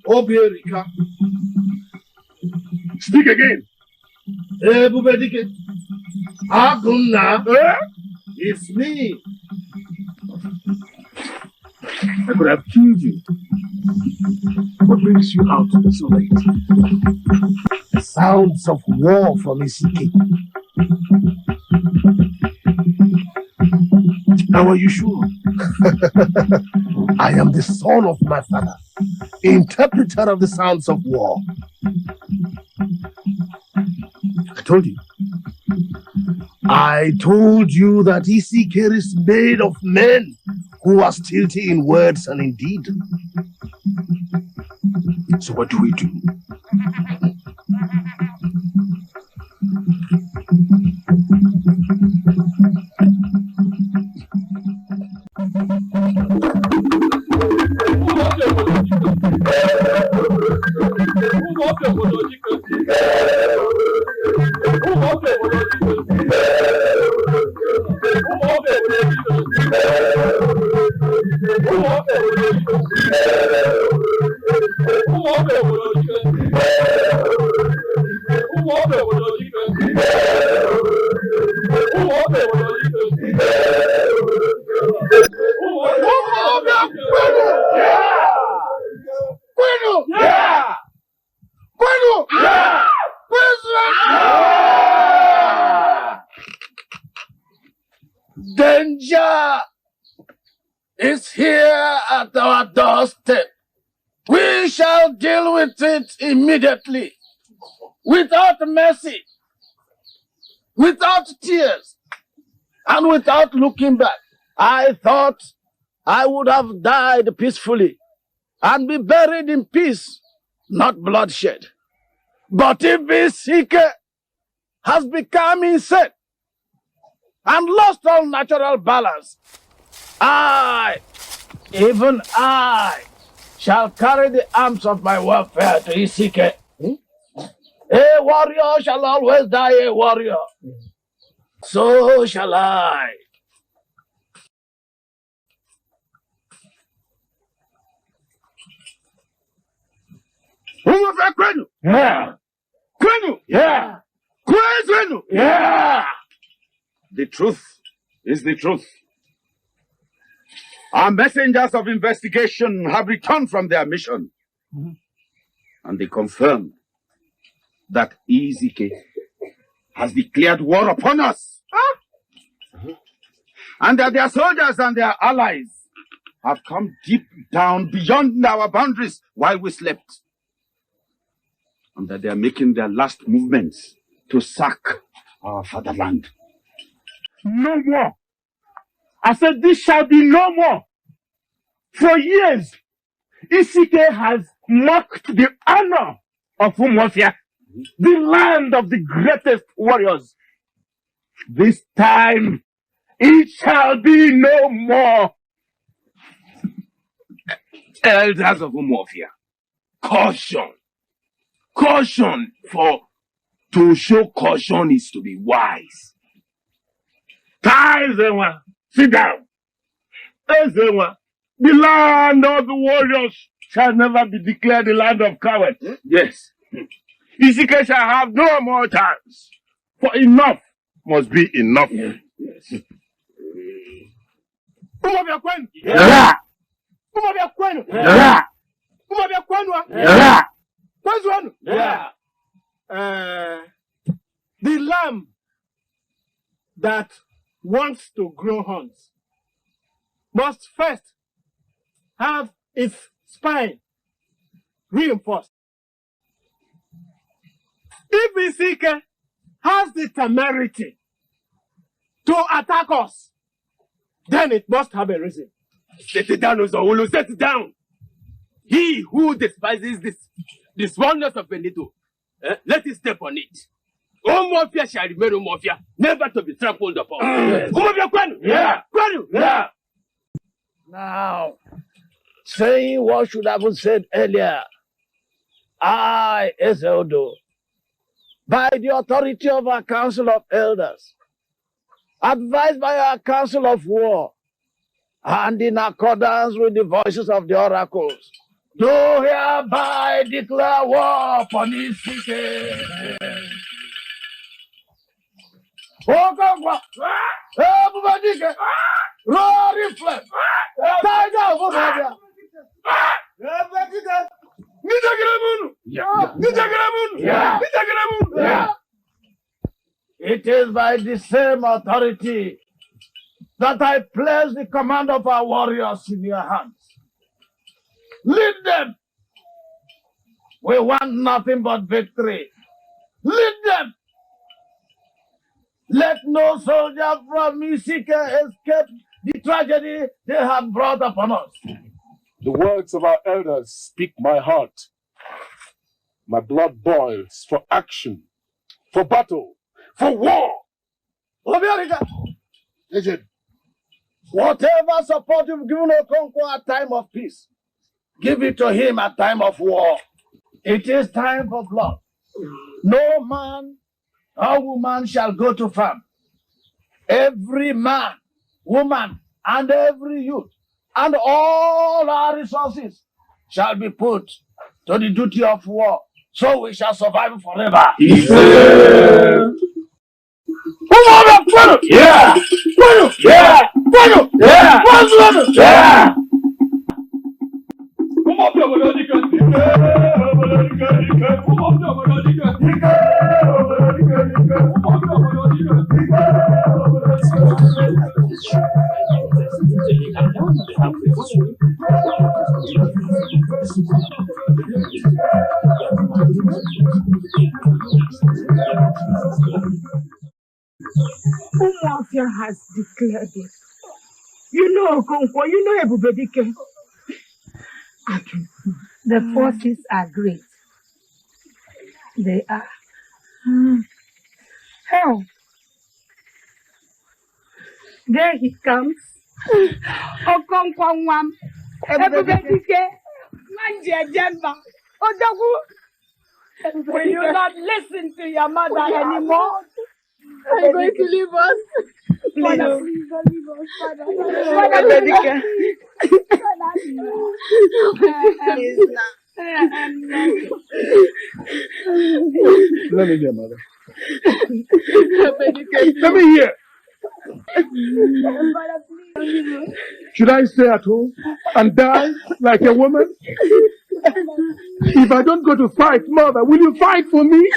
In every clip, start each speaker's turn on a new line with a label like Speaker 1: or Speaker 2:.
Speaker 1: Obierika.
Speaker 2: Speak again.
Speaker 1: Bubedike. Agumna. It's me.
Speaker 2: I could have killed you. What brings you out so late?
Speaker 1: The sounds of war from Isike.
Speaker 2: How are you sure?
Speaker 1: I am the son of my father, interpreter of the sounds of war.
Speaker 2: I told you.
Speaker 1: I told you that Isike is made of men who are stilty in words and in deed.
Speaker 2: So what do we do?
Speaker 1: Danger is here at our doorstep. We shall deal with it immediately, without mercy, without tears, and without looking back. I thought I would have died peacefully and be buried in peace, not bloodshed. But if Isike has become insane and lost all natural balance, even I, shall carry the arms of my warfare to Isike. A warrior shall always die a warrior. So shall I.
Speaker 2: Umuofia kwenu?
Speaker 1: Yeah.
Speaker 2: Kwenu?
Speaker 1: Yeah.
Speaker 2: Kwenu?
Speaker 1: Yeah.
Speaker 2: The truth is the truth. Our messengers of investigation have returned from their mission. And they confirmed that Isike has declared war upon us. And that their soldiers and their allies have come deep down beyond our boundaries while we slept. And that they are making their last movements to sack our fatherland.
Speaker 3: No more. I said this shall be no more. For years, Isike has mocked the honor of Umuofia, the land of the greatest warriors. This time, it shall be no more.
Speaker 2: Elders of Umuofia, caution. Caution, for to show caution is to be wise.
Speaker 3: Ezewa, sit down. Ezewa, the land of the warriors shall never be declared the land of cowards.
Speaker 2: Yes.
Speaker 3: Isike shall have no more chance. For enough must be enough.
Speaker 2: Yes.
Speaker 3: Umuofia kwenu?
Speaker 2: Yeah.
Speaker 3: Umuofia kwenu?
Speaker 2: Yeah.
Speaker 3: Umuofia kwenu?
Speaker 2: Yeah.
Speaker 3: First one.
Speaker 1: Yeah.
Speaker 3: The lamb that wants to grow horns must first have its spine reinforced. If Isike has the temerity to attack us, then it must have a reason.
Speaker 4: Set it down, Ozoulu, set it down. He who despises the smallness of Benito, let him step on it. Umuofia shall remain Umuofia, never to be trampled upon. Umuofia Kwanu!
Speaker 1: Yeah.
Speaker 4: Kwanu!
Speaker 1: Yeah. Now, saying what should have been said earlier, I, Ezeodo, by the authority of our Council of Elders, advised by our Council of War, and in accordance with the voices of the oracles, do hereby declare war upon this city. Okonkwo, Ebubedike, Roaring Flame, Tiger of Umuofia. Yeah. It is by the same authority that I place the command of our warriors in your hands. Lead them. We want nothing but victory. Lead them. Let no soldier from Isike escape the tragedy they have brought upon us.
Speaker 5: The words of our elders speak my heart. My blood boils for action, for battle, for war.
Speaker 1: Listen, whatever support you've given Okonkwo at time of peace, give it to him at time of war. It is time for blood. No man or woman shall go to farm. Every man, woman, and every youth, and all our resources shall be put to the duty of war, so we shall survive forever.
Speaker 3: Yeah.
Speaker 1: Yeah.
Speaker 6: Umuofia has declared it. You know Okonkwo, you know Ebubedike. The forces are great. They are. Hell. There he comes. Okonkwo Nwam. Ebubedike. Manje Jemba. Odogu. Will you not listen to your mother anymore?
Speaker 7: Are you going to leave us?
Speaker 6: Father,
Speaker 7: please don't leave us, Father.
Speaker 5: Let me hear, mother. Let me hear. Should I stay at home and die like a woman? If I don't go to fight, mother, will you fight for me?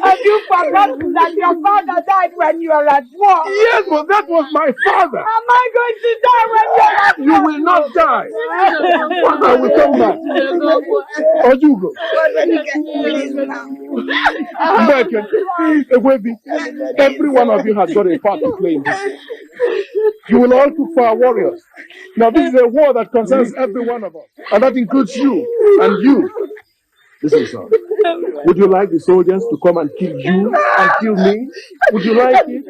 Speaker 6: Have you forgotten that your father died when you were at war?
Speaker 5: Yes, but that was my father.
Speaker 6: Am I going to die when you are at war?
Speaker 5: You will not die. I will come back. Or you go. Every one of you has got a part to play in this. You will all cook for our warriors. Now this is a war that concerns every one of us. And that includes you and you. Listen, son. Would you like the soldiers to come and kill you and kill me? Would you like it?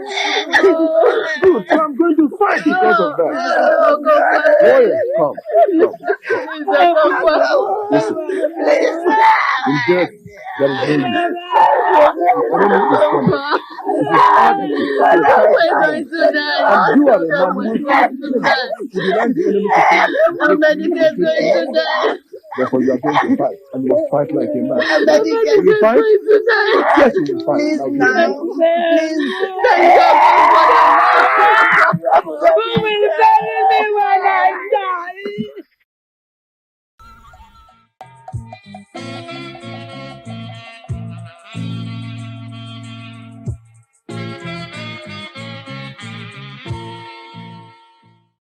Speaker 5: Good. So I'm going to fight because of that. Warriors, come. Listen. In death, there is no need. Enemy is coming. It is urgent to fight. And you are the man who will fight. Would you like the enemy to fight? Therefore, you are going to fight, and you must fight like a man. Will you fight? Yes, you will fight.
Speaker 7: Please,
Speaker 5: now,
Speaker 7: please.
Speaker 6: Who will bury me when I die?